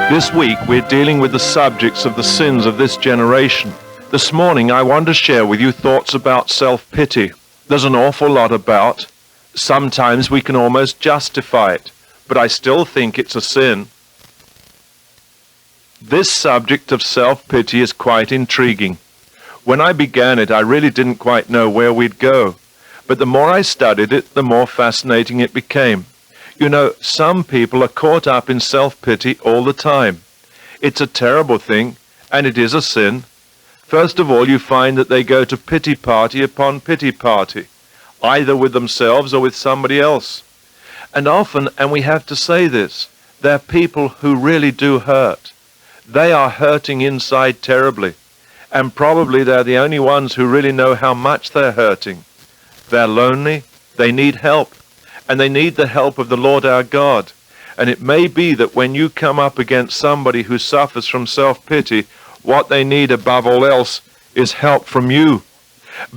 This week we're dealing with the subjects of the sins of this generation. This morning I want to share with you thoughts about self-pity. There's an awful lot about. Sometimes we can almost justify it, but I still think it's a sin. This subject of self-pity is quite intriguing. When I began it, I really didn't quite know where we'd go, but the more I studied it, the more fascinating it became. You know, some people are caught up in self-pity all the time. It's a terrible thing, and it is a sin. First of all, you find that they go to pity party upon pity party, either with themselves or with somebody else. And often, and we have to say this, they're people who really do hurt. They are hurting inside terribly, and probably they're the only ones who really know how much they're hurting. They're lonely, they need help. And they need the help of the Lord our God. And it may be that when you come up against somebody who suffers from self-pity, what they need above all else is help from you.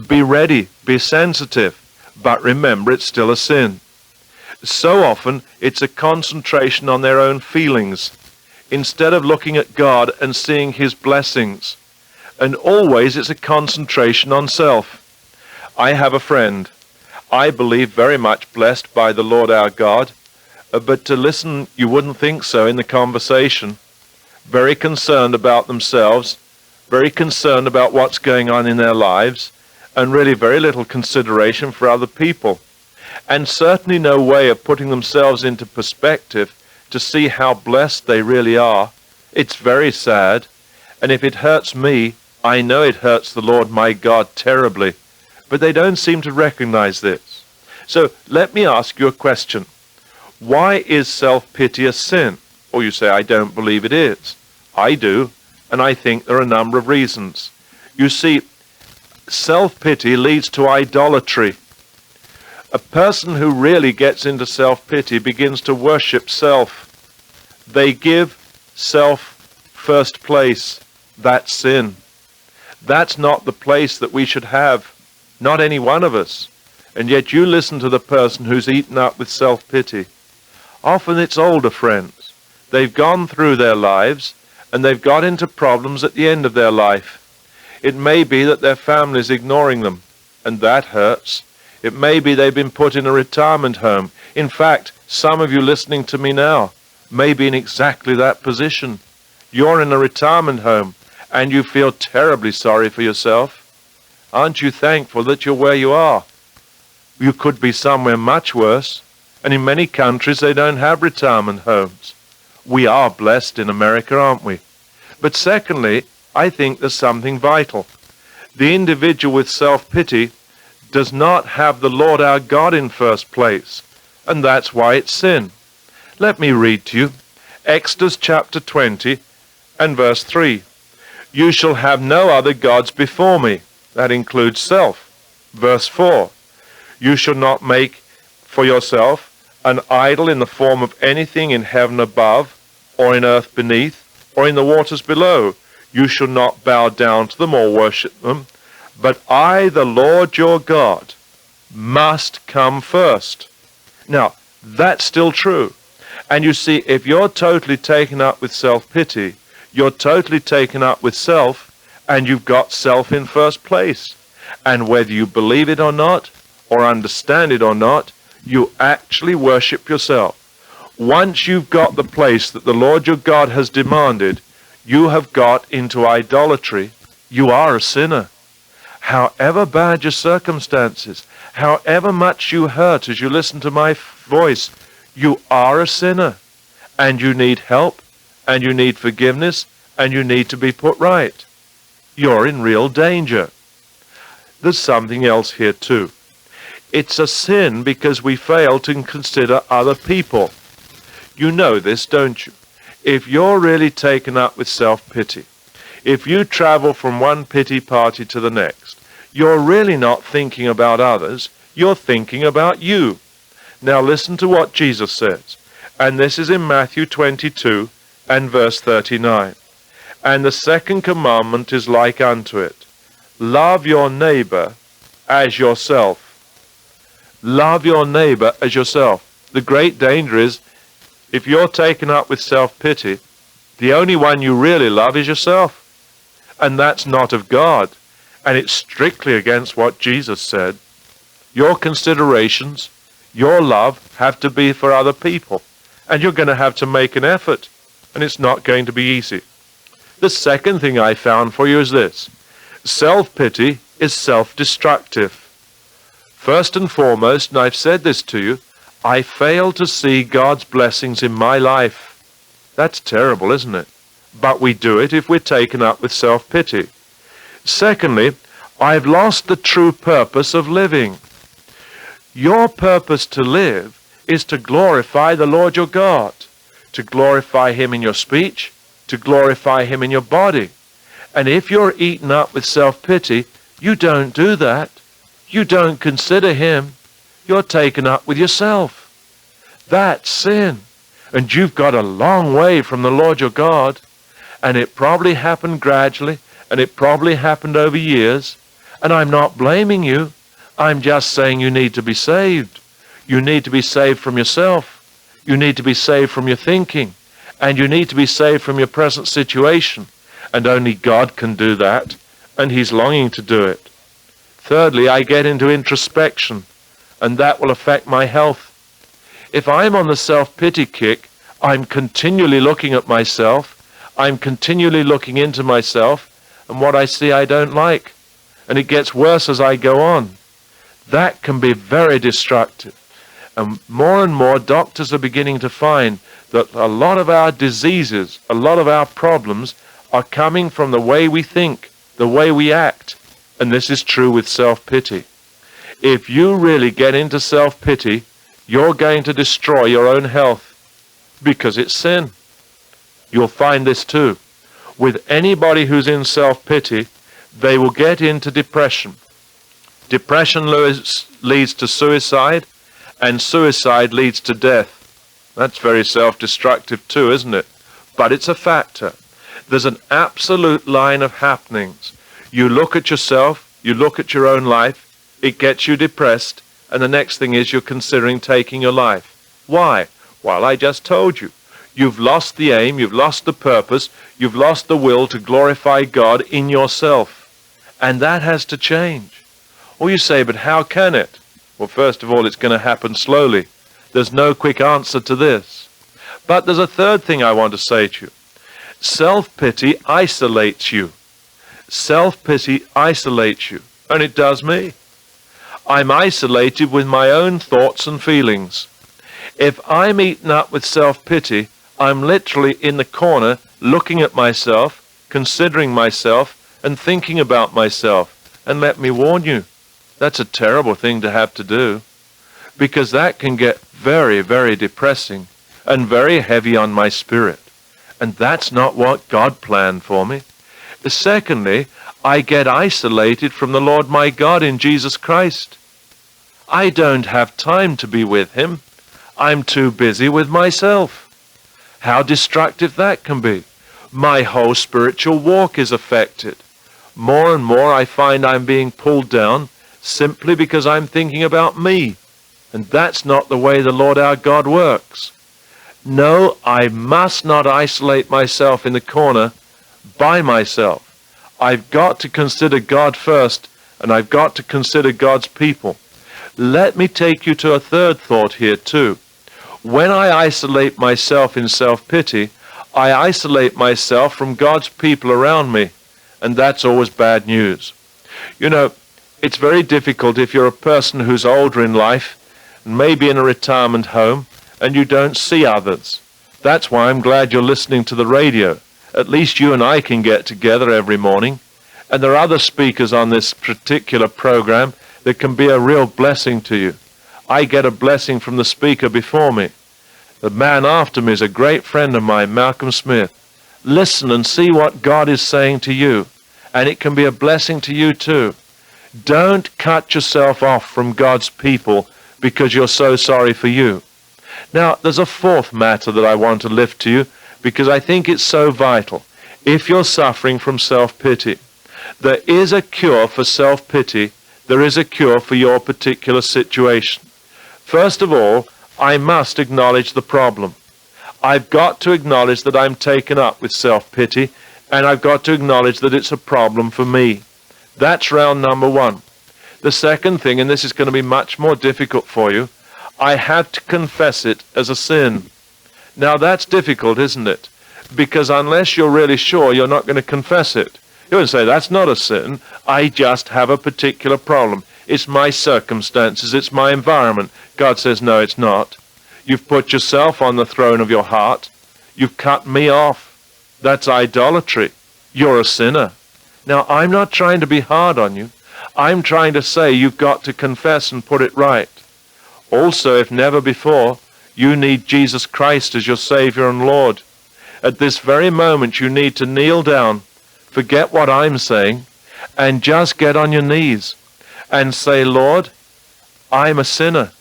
Be ready, be sensitive, but remember it's still a sin. So often it's a concentration on their own feelings, instead of looking at God and seeing His blessings. And always it's a concentration on self. I have a friend, I believe very much blessed by the Lord our God, but to listen you wouldn't think so in the conversation. Very concerned about themselves, very concerned about what's going on in their lives, and really very little consideration for other people. And certainly no way of putting themselves into perspective to see how blessed they really are. It's very sad, and if it hurts me, I know it hurts the Lord my God terribly. But they don't seem to recognize this. So let me ask you a question. Why is self-pity a sin? Or you say, I don't believe it is. I do, and I think there are a number of reasons. You see, self-pity leads to idolatry. A person who really gets into self-pity begins to worship self. They give self first place. That's sin. That's not the place that we should have. Not any one of us. And yet you listen to the person who's eaten up with self-pity. Often it's older friends. They've gone through their lives and they've got into problems at the end of their life. It may be that their family's ignoring them, and that hurts. It may be they've been put in a retirement home. In fact, some of you listening to me now may be in exactly that position. You're in a retirement home and you feel terribly sorry for yourself. Aren't you thankful that you're where you are? You could be somewhere much worse, and in many countries they don't have retirement homes. We are blessed in America, aren't we? But secondly, I think there's something vital. The individual with self-pity does not have the Lord our God in first place, and that's why it's sin. Let me read to you Exodus chapter 20 and verse 3. You shall have no other gods before me. That includes self. Verse 4, you shall not make for yourself an idol in the form of anything in heaven above, or in earth beneath, or in the waters below. You shall not bow down to them or worship them, but I, the Lord your God, must come first. Now, that's still true. And you see, if you're totally taken up with self-pity, you're totally taken up with self, and you've got self in first place. And whether you believe it or not, or understand it or not, you actually worship yourself. Once you've got the place that the Lord your God has demanded, you have got into idolatry. You are a sinner. However bad your circumstances, however much you hurt as you listen to my voice, you are a sinner. And you need help, and you need forgiveness, and you need to be put right. You're in real danger. There's something else here too. It's a sin because we fail to consider other people. You know this, don't you? If you're really taken up with self-pity, if you travel from one pity party to the next, you're really not thinking about others, you're thinking about you. Now listen to what Jesus says, and this is in Matthew 22 and verse 39. And the second commandment is like unto it. Love your neighbor as yourself. Love your neighbor as yourself. The great danger is, if you're taken up with self-pity, The only one you really love is yourself. And that's not of God. And it's strictly against what Jesus said. Your considerations, your love have to be for other people. And you're going to have to make an effort. And it's not going to be easy. The second thing I found for you is this. Self-pity is self-destructive. First and foremost, and I've said this to you, I fail to see God's blessings in my life. That's terrible, isn't it? But we do it if we're taken up with self-pity. Secondly, I've lost the true purpose of living. Your purpose to live is to glorify the Lord your God, to glorify Him in your speech, to glorify Him in your body. And if you're eaten up with self-pity, you don't do that. You don't consider Him. You're taken up with yourself. That's sin. And you've got a long way from the Lord your God. And it probably happened gradually, and it probably happened over years. And I'm not blaming you. I'm just saying you need to be saved. You need to be saved from yourself. You need to be saved from your thinking. And you need to be saved from your present situation. And only God can do that. And He's longing to do it. Thirdly, I get into introspection. And that will affect my health. If I'm on the self-pity kick, I'm continually looking at myself. I'm continually looking into myself. And what I see I don't like. And it gets worse as I go on. That can be very destructive. And more doctors are beginning to find that a lot of our diseases, a lot of our problems are coming from the way we think, the way we act. And this is true with self-pity. If you really get into self-pity, you're going to destroy your own health because it's sin. You'll find this too. With anybody who's in self-pity, they will get into depression. Depression leads to suicide, and suicide leads to death. That's very self-destructive too, isn't it? But it's a factor. There's an absolute line of happenings. You look at yourself, you look at your own life, it gets you depressed, and the next thing is you're considering taking your life. Why? Well, I just told you. You've lost the aim, you've lost the purpose, you've lost the will to glorify God in yourself. And that has to change. Or you say, but how can it? Well, first of all, it's going to happen slowly. There's no quick answer to this. But there's a third thing I want to say to you. Self-pity isolates you. Self-pity isolates you. And it does me. I'm isolated with my own thoughts and feelings. If I'm eaten up with self-pity, I'm literally in the corner looking at myself, considering myself, and thinking about myself. And let me warn you, that's a terrible thing to have to do, because that can get very, very depressing and very heavy on my spirit. And that's not what God planned for me. Secondly, I get isolated from the Lord my God in Jesus Christ. I don't have time to be with Him. I'm too busy with myself. How destructive that can be. My whole spiritual walk is affected. More and more I find I'm being pulled down simply because I'm thinking about me. And that's not the way the Lord our God works. No, I must not isolate myself in the corner by myself. I've got to consider God first, and I've got to consider God's people. Let me take you to a third thought here too. When I isolate myself in self-pity, I isolate myself from God's people around me, and that's always bad news. You know, it's very difficult if you're a person who's older in life, and maybe in a retirement home, and you don't see others. That's why I'm glad you're listening to the radio. At least you and I can get together every morning, and there are other speakers on this particular program that can be a real blessing to you. I get a blessing from the speaker before me. The man after me is a great friend of mine, Malcolm Smith. Listen and see what God is saying to you, and it can be a blessing to you too. Don't cut yourself off from God's people because you're so sorry for you. Now, there's a fourth matter that I want to lift to you because I think it's so vital. If you're suffering from self-pity, there is a cure for self-pity. There is a cure for your particular situation. First of all, I must acknowledge the problem. I've got to acknowledge that I'm taken up with self-pity, and I've got to acknowledge that it's a problem for me. That's round number one. The second thing, and this is going to be much more difficult for you, I have to confess it as a sin. Now that's difficult, isn't it? Because unless you're really sure, you're not going to confess it. You won't say, that's not a sin, I just have a particular problem. It's my circumstances, it's my environment. God says, no, it's not. You've put yourself on the throne of your heart. You've cut me off. That's idolatry. You're a sinner. Now, I'm not trying to be hard on you. I'm trying to say you've got to confess and put it right. Also, if never before, you need Jesus Christ as your Savior and Lord. At this very moment, you need to kneel down, forget what I'm saying, and just get on your knees and say, Lord, I'm a sinner,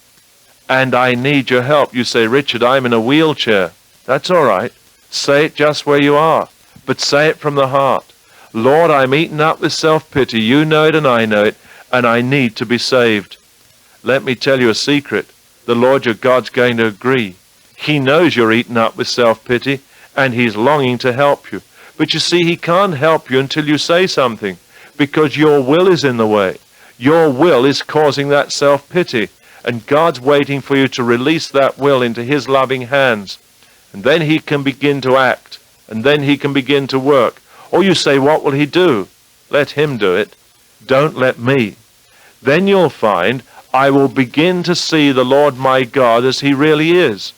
and I need your help. You say, Richard, I'm in a wheelchair. That's all right. Say it just where you are, but say it from the heart. Lord, I'm eaten up with self-pity. You know it and I know it, and I need to be saved. Let me tell you a secret. The Lord your God's going to agree. He knows you're eaten up with self-pity, and he's longing to help you. But you see, he can't help you until you say something, because your will is in the way. Your will is causing that self-pity, and God's waiting for you to release that will into his loving hands. And then he can begin to act, and then he can begin to work. Or you say, what will he do? Let him do it. Don't let me. Then you'll find I will begin to see the Lord my God as he really is.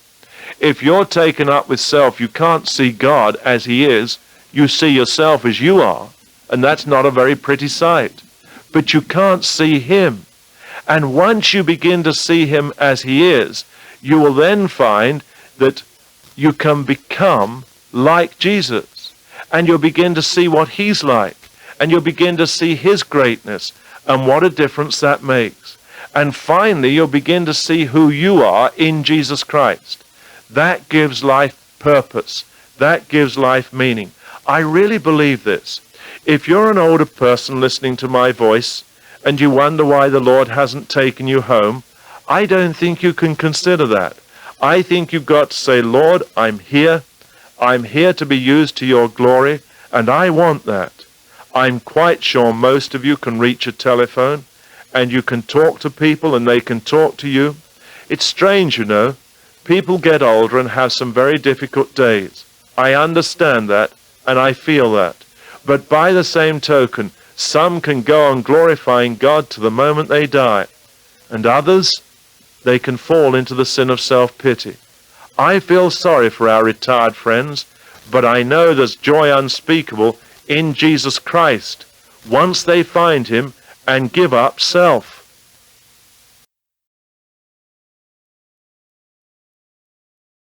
If you're taken up with self, you can't see God as he is. You see yourself as you are, and that's not a very pretty sight. But you can't see him. And once you begin to see him as he is, you will then find that you can become like Jesus. And you'll begin to see what he's like. And you'll begin to see his greatness and what a difference that makes. And finally, you'll begin to see who you are in Jesus Christ. That gives life purpose. That gives life meaning. I really believe this. If you're an older person listening to my voice and you wonder why the Lord hasn't taken you home, I don't think you can consider that. I think you've got to say, Lord, I'm here. I'm here to be used to your glory, and I want that. I'm quite sure most of you can reach a telephone, and you can talk to people, and they can talk to you. It's strange, you know. People get older and have some very difficult days. I understand that, and I feel that. But by the same token, some can go on glorifying God to the moment they die, and others, they can fall into the sin of self-pity. I feel sorry for our retired friends, but I know there's joy unspeakable in Jesus Christ once they find him and give up self.